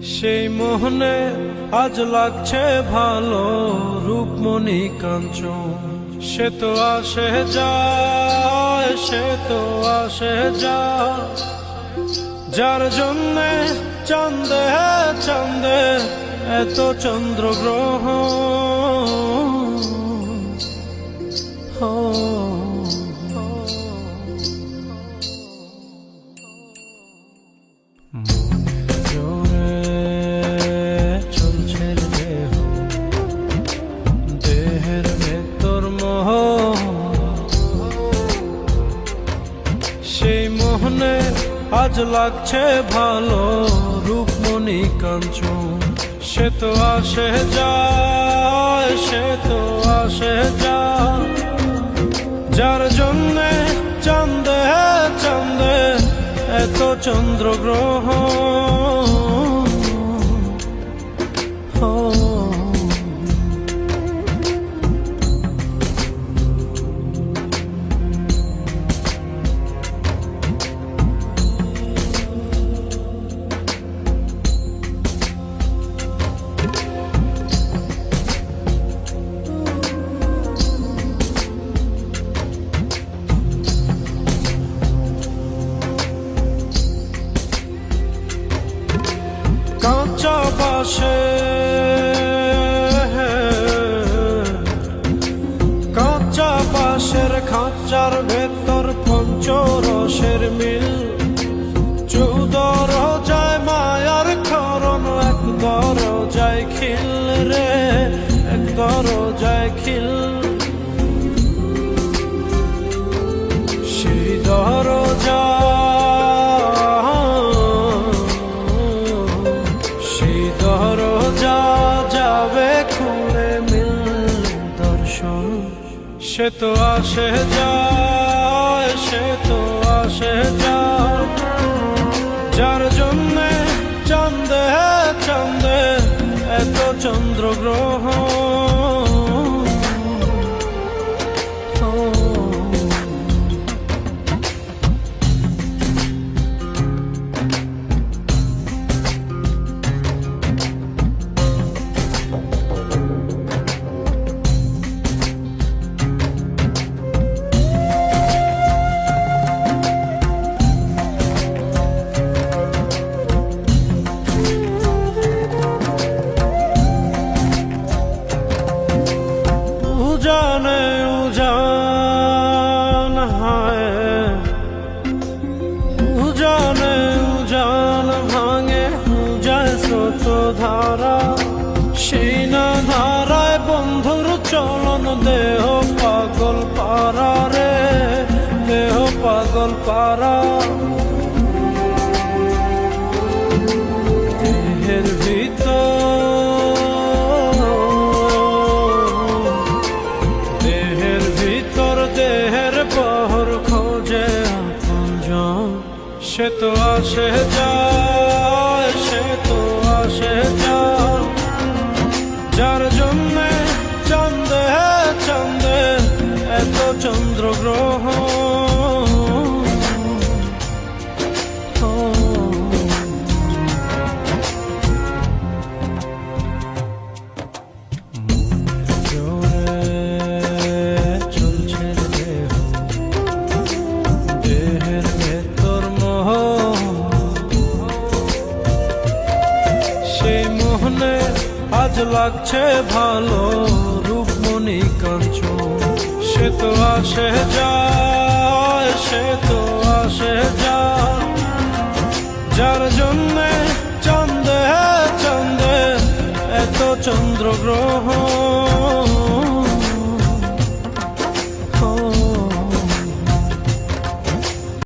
সেই মোহনে আজ লাগছে ভালো রূপমণি কাঞ্চন। সে তো আসে যায়, সে তো আসে যায়, যার জন্যে চাঁদে চাঁদে এত চন্দ্রগ্রহ। সেই মোহনে আজ লাগছে ভালো রূপমণি কাঞ্চন। সে তো আসে যায়, সে তো আসে যায়, যার জন্যে চাঁদে চাঁদে এত চন্দ্রগ্রহ। কাঁচা বাসে কাঁচা বাসের খাঁচার ভেতর পঞ্চরসের মিল। 14 রোজায় মায়ার খরণ, এক দরজায় খিল রে, এক দরজায় খিল। সেই দরজা যাবে খুলে মিল দর্শন। সে তো আসে যায়, সে তো আসে যায়, যার জন্যে চাঁদে চাঁদে এত চন্দ্রগ্রহ। উজানে উজান হায়, উজানে উজান ভাঙে উজায় স্রোত ধারা। সেই না ধারায় বন্ধুর চলন, দেহ পাগল পারা রে, দেহ পাগল পারা। দেহের ভিতর দেহের পহর খোঁজে আপনজন। সে তো আসে যায়, সে তো আসে যায়, যার জন্যে চাঁদে চাঁদে এত চন্দ্রগ্রহ। সেই মোহনে আজ লাগছে ভালো রূপমণি কাঞ্চন। সে তো আসে যায়, সে তো আসে যায়, যার জন্যে চাঁদে চাঁদে এত চন্দ্রগ্রহ।